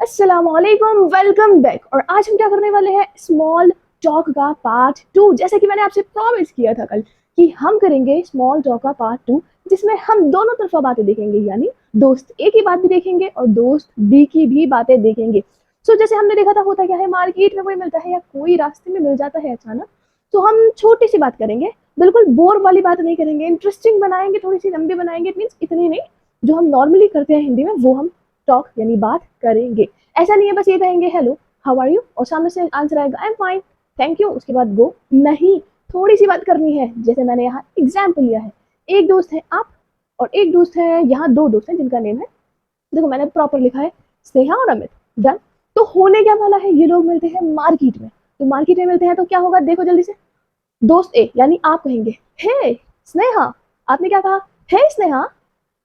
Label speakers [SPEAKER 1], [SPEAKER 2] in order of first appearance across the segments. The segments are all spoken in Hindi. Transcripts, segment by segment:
[SPEAKER 1] अस्सलामुअलैकुम, वेलकम बैक। और आज हम क्या करने वाले हैं, स्मॉल टॉक का पार्ट 2। जैसे कि मैंने आपसे प्रॉमिस किया था कल कि हम करेंगे स्मॉल टॉक का पार्ट 2, जिसमें हम दोनों तरफा बातें देखेंगे, यानी दोस्त ए की बात भी देखेंगे और दोस्त बी की भी बातें देखेंगे। सो जैसे हमने देखा था, होता क्या है, मार्केट में कोई मिलता है या कोई रास्ते में मिल जाता है अचानक, तो हम छोटी सी बात करेंगे, बिल्कुल बोर वाली बात नहीं करेंगे, इंटरेस्टिंग बनाएंगे, थोड़ी सी लंबी बनाएंगे। इट मीन्स इतनी नहीं, जो हम नॉर्मली करते हैं हिंदी में वो हम टॉक यानी बात करेंगे। ऐसा नहीं है बस ये कहेंगे हेलो हाउ आर यू और सामने से आंसर आएगा I am fine thank you, उसके बाद गो। नहीं, थोड़ी सी बात करनी है। जैसे मैंने यहाँ एग्जाम्पल लिया है, एक दोस्त है आप और एक दोस्त है, यहाँ दो दोस्त हैं जिनका नेम है, देखो मैंने प्रॉपर लिखा है, स्नेहा और अमित। डन। तो होने क्या वाला है, ये लोग मिलते हैं मार्केट में। तो मार्केट में मिलते हैं तो क्या होगा, देखो जल्दी से। दोस्त ए यानी आप कहेंगे हे स्नेहा, आपने क्या कहा, हे स्नेहा।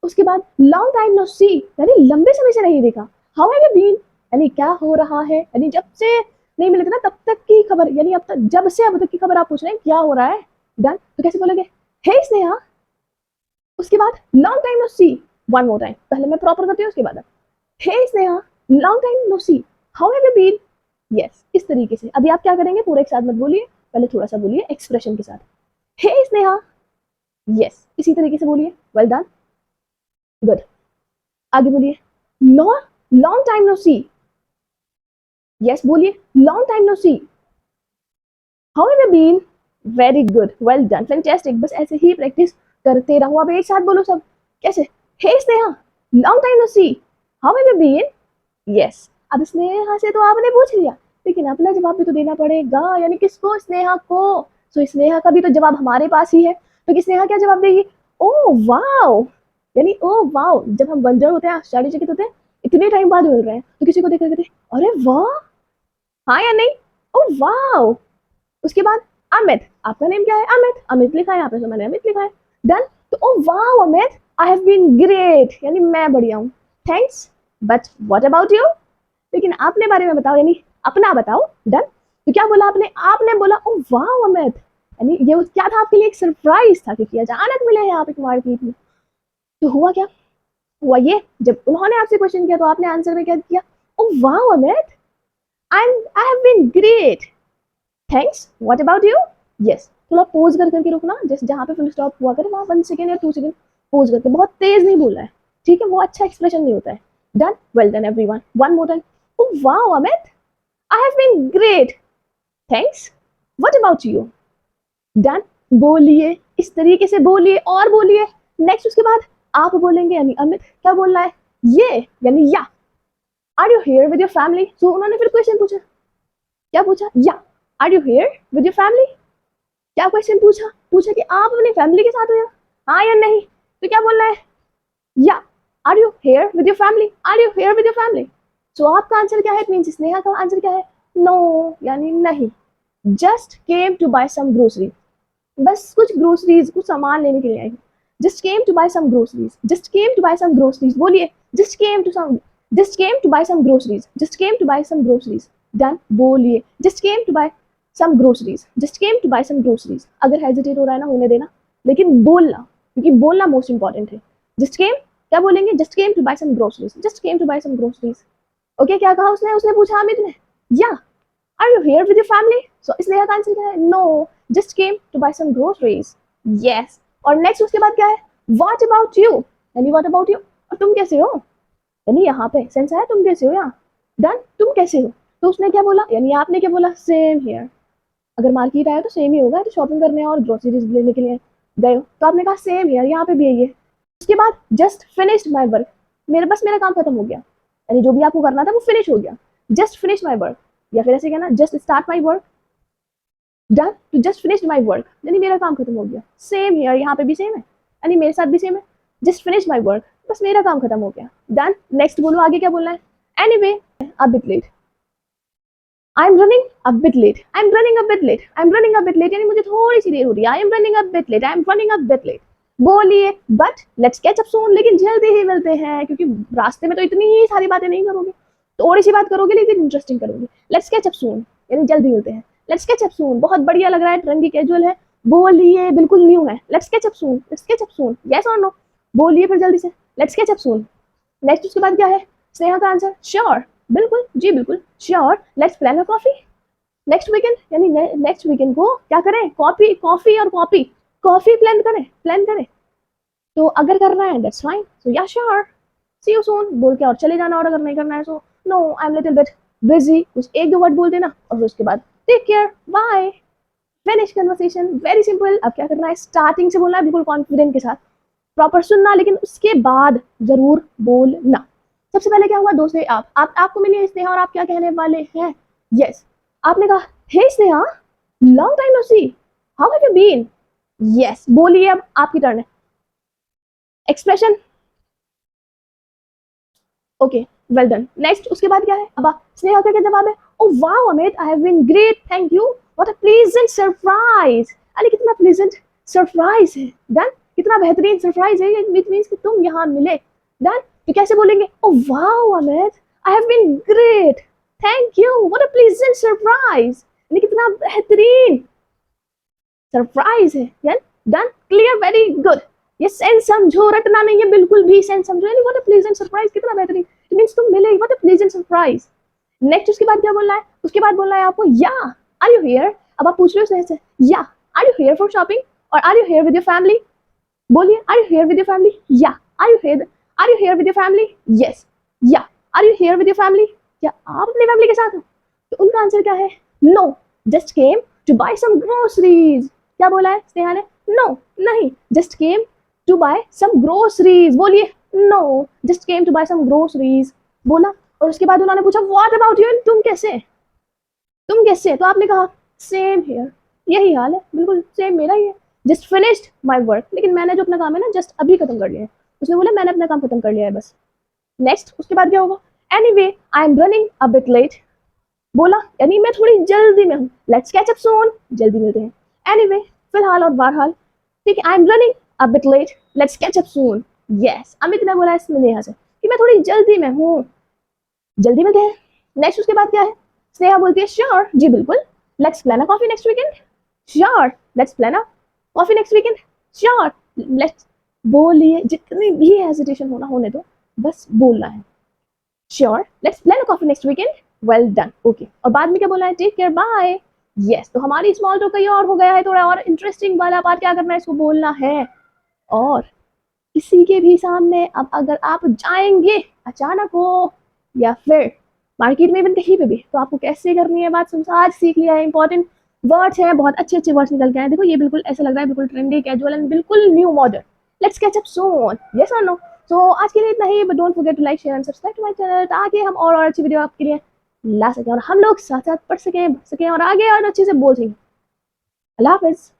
[SPEAKER 1] उसके बाद लॉन्ग टाइम नो सी, यानी लंबे समय से नहीं देखा। हाउ हैव यू बीन, यानी क्या हो रहा है, यानी जब से नहीं मिले थे ना तब तक की खबर, यानी अब तक, जब से अब तक की खबर आप पूछ रहे हैं क्या हो रहा है। डन। तो कैसे बोलोगे, हे स्नेहा। उसके बाद long time no see, one more time, पहले मैं प्रॉपर करती हूँ उसके बाद hey Sneha long time no see how have you been. Yes, इस तरीके से। अभी आप क्या करेंगे, पूरे एक साथ मत बोलिए, पहले थोड़ा सा बोलिए एक्सप्रेशन के साथ, हे स्नेहा। यस, इसी तरीके से बोलिए, वेल डन, गुड। आगे बोलिए, no long time no see. Yes बोलिए, long time no see how have you been. Very good, well done, fantastic. बस ऐसे ही प्रैक्टिस करते रहो। अब एक साथ बोलो सब, कैसे, hey Sneha long time no see how have you been. Yes. अब स्नेहा से तो आपने पूछ लिया, लेकिन अपना जवाब भी तो देना पड़ेगा, यानी किसको, स्नेहा को। सो स्नेहा का भी तो जवाब हमारे पास ही है, तो स्नेहा क्या जवाब देगी, ओ वाओ, यानी ओ वाओ। जब हम वंडर होते हैं, आश्चर्यचकित होते हैं, इतने टाइम बाद मिल रहे हैं, तो किसी को देख करके अरे वाह, हाँ या नहीं, ओ वाओ। उसके बाद अमित, आपका नेम क्या है, अमित, अमित लिखा है यहाँ पे, तो मैंने अमित लिखा है। डन। तो oh wow Amit, I have been great, यानी मैं बढ़िया हूँ, thanks, but what about you, लेकिन अपने बारे में बताओ, यानी अपना बताओ। डन। तो क्या बोला आपने, आपने बोला ओ वाओ अमित, यानी ये क्या था आपके लिए, एक सरप्राइज था, क्योंकि अचानक मिले हैं आप एक मार्केट में। तो हुआ क्या, हुआ ये, जब उन्होंने आपसे क्वेश्चन किया तो आपने आंसर में क्या किया, oh wow Amit, I have been great, thanks, what about you. Yes, थोड़ा पोज कर करके रुकना, जैसे जहाँ पे फुल स्टॉप हुआ करे वहाँ 1 सेकेंड या 2 सेकेंड पोज करके, बहुत तेज नहीं बोलना है, ठीक है, वो अच्छा एक्सप्रेशन नहीं होता है। Done, well done everyone, one more time, oh wow Amit, I have been great, thanks, what about you. Done. बोलिए, इस तरीके से बोलिए और बोलिए। नेक्स्ट उसके बाद आप बोलेंगे, यानी अमित क्या बोलना है, ये यानी yeah, are you here with your family. So उन्होंने फिर क्वेश्चन पूछा, क्या पूछा, yeah, are you here with your family. क्या क्वेश्चन पूछा, पूछा कि आप अपनी फैमिली के साथ हो या, हाँ या नहीं। तो क्या बोलना है, yeah, are you here with your family, are you here with your family. So आपका आंसर क्या है, मीन्स स्नेहा का आंसर क्या है, नो, यानी नहीं, just came to buy some grocery, बस कुछ ग्रोसरीज, कुछ सामान लेने के लिए आई, just came to buy some groceries, just came to buy some groceries. बोलिए, just came to some, just came to buy some groceries, just came to buy some groceries. Done. बोलिए, just came to buy some groceries, just came to buy some groceries. अगर हेजिटेट हो रहा है ना, होने देना, लेकिन बोलना, क्योंकि बोलना मोस्ट इंपॉर्टेंट है। जस्ट केम, क्या बोलेंगे, just came to buy some groceries, just came to buy some groceries. Okay, क्या कहा उसने, उसने पूछा अमित ने, yeah, are you here with your family. So इसलिए का आंसर क्या है, no, just came to buy some groceries. Yes. और नेक्स्ट उसके बाद क्या है, व्हाट अबाउट यू, यानी व्हाट अबाउट यू, और तुम कैसे हो, यानी यहाँ पे सेंस है तुम कैसे हो यहाँ। डन। तुम कैसे हो, तो उसने क्या बोला, यानी आपने क्या बोला, सेम हियर। अगर मार्केट आया तो सेम ही होगा, तो शॉपिंग करने और ग्रोसरीज लेने के लिए गए हो, तो आपने कहा सेम हियर, यहाँ पे भी है ये। उसके बाद जस्ट फिनिश्ड माई वर्क, मेरा काम खत्म हो गया, यानी जो भी आपको करना था वो फिनिश हो गया, जस्ट फिनिश माई वर्क। या फिर ऐसे कहना, just start my work. Done. To just finish my work, यानी मेरा काम खत्म हो गया, सेम हियर, यहाँ पे भी सेम है, यानी मेरे साथ भी सेम है, जस्ट फिनिश माई वर्क, बस मेरा काम खत्म हो गया। डन। नेक्स्ट बोलो, आगे क्या बोलना है, anyway a bit late, I am running a bit late, I am running a bit late, I am running a bit late, यानी मुझे थोड़ी सी देर हो रही है, I am running a bit late, I am running a bit late. बोलिए, but let's catch up soon, लेकिन जल्दी ही मिलते हैं, क्योंकि रास्ते में तो इतनी ही सारी बातें नहीं करोगे, थोड़ी सी बात करोगे लेकिन इंटरेस्टिंग करोगे। लेट्स कैच अप सून, यानी जल्दी मिलते हैं, लेट्स कैच अप सून, बहुत बढ़िया लग रहा है, ट्रेंडी कैजुअल है, बोलिए, बिल्कुल न्यू है, let's catch up soon, let's catch up soon, yes और नो। बोलिए फिर जल्दी से, let's catch up soon. Next उसके बाद क्या है, स्नेहा का आंसर, श्योर, बिल्कुल जी बिल्कुल, sure, let's plan a coffee next weekend, यानी नेक्स्ट वीकेंड को क्या करें, कॉफी और कॉफी प्लान करें। तो अगर करना है दैट्स फाइन, सो या श्योर, सी यू सून बोल के और चले जाना, और अगर नहीं करना है so no I am little bit busy, कुछ एक दो वर्ड बोल देना और फिर उसके बाद take care bye, finish conversation, very simple. अब क्या करना है, स्टार्टिंग से बोलना है बिल्कुल कॉन्फिडेंट के साथ, प्रॉपर सुनना, लेकिन उसके बाद जरूर बोलना। सबसे पहले क्या हुआ, दोस्त ने आपको मिली स्नेहा और आप क्या कहने वाले हैं, यस आपने कहा hey Sneha, long time no see, how have you been, yes बोलिए, अब आपकी टर्न है, expression okay well done, next उसके बाद क्या है, अब स्नेहा का क्या जवाब है, oh wow Amit I have been great thank you, what a pleasant surprise, अरे कितना प्लीजेंट सरप्राइज है, डन, कितना बेहतरीन सरप्राइज है, इट मींस कि तुम यहाँ मिले, डन। तो कैसे बोलेंगे, oh wow Amit I have been great thank you, what a pleasant surprise, यानी कितना बेहतरीन सरप्राइज है, डन क्लियर वेरी गुड, ये सेंस समझो, रटना नहीं है बिल्कुल भी, सेंस समझो, यानी व्हाट अ प्लीजेंट सरप्राइज, कितना बेहतरीन, इट मींस तुम मिले, what a pleasant surprise. Next उसके बाद क्या बोलना है, उसके बाद बोलना है आपको या आर यू हियर, अब आप पूछ रहे हो yeah are you here for shopping और are you here with your family, बोलिए are you here with your family, yeah are you here with your family, yes yeah are you here with your family, क्या आप अपनी फैमिली के साथ हो, तो उनका आंसर क्या है, no just came to buy some groceries, क्या बोला है स्नेहा ने, नो नहीं, just came to buy some groceries, बोलिए no just came to buy some groceries, बोला। और उसके बाद उन्होंने पूछा व्हाट अबाउट यू, तुम कैसे, तो आपने कहा सेम हियर, यही हाल है, बिल्कुल सेम मेरा ही है, जस्ट फिनिश्ड माय वर्क, लेकिन मैंने जो अपना काम है ना जस्ट अभी खत्म कर लिया है, उसने बोला मैंने अपना काम खत्म कर लिया है बस। नेक्स्ट उसके बाद क्या होगा, anyway I am running a bit late, बोला यानी मैं थोड़ी जल्दी में हूँ, लेट्स कैच अप सून, जल्दी मिलते हैं, एनीवे फिलहाल और बहरहाल, ठीक है, I am running a bit late, let's catch up soon, yes Amit ने बोला इसमें नेहा से कि मैं थोड़ी जल्दी में हूँ, जल्दी मिलते हैं। नेक्स्ट उसके बाद क्या है, स्नेहा बोलती है श्योर जी बिल्कुल, let's plan a coffee next weekend, sure let's plan a coffee next weekend, sure let's, बोलिए जितनी भी हेजिटेशन होना होने दो, बस बोलना है, sure let's plan a coffee next weekend, well done okay, और बाद में क्या बोला है, टेक केयर बाय, यस। तो हमारी स्मॉल टॉक कहीं और हो गया है, थोड़ा और इंटरेस्टिंग वाला बात क्या करना है, इसको बोलना है, और किसी के भी सामने, अब अगर आप जाएंगे अचानक हो या फिर मार्केट में इवन कहीं पे भी, तो आपको कैसे करनी है बात, आज सीख लिया है, इंपॉर्टेंट वर्ड्स हैं, बहुत अच्छे अच्छे वर्ड्स निकल के आए, देखो ये बिल्कुल ऐसा लग रहा है बिल्कुल ट्रेंडी कैजुअल एंड बिल्कुल new modern, let's catch up soon, yes और नो। सो आज के लिए इतना ही, but don't forget to like share and subscribe to my channel, ताकि हम और अच्छी वीडियो आपके लिए ला सकें और हम लोग साथ साथ पढ़ सकें, और आगे और अच्छे से बोल सकें। अल्लाह हाफिज।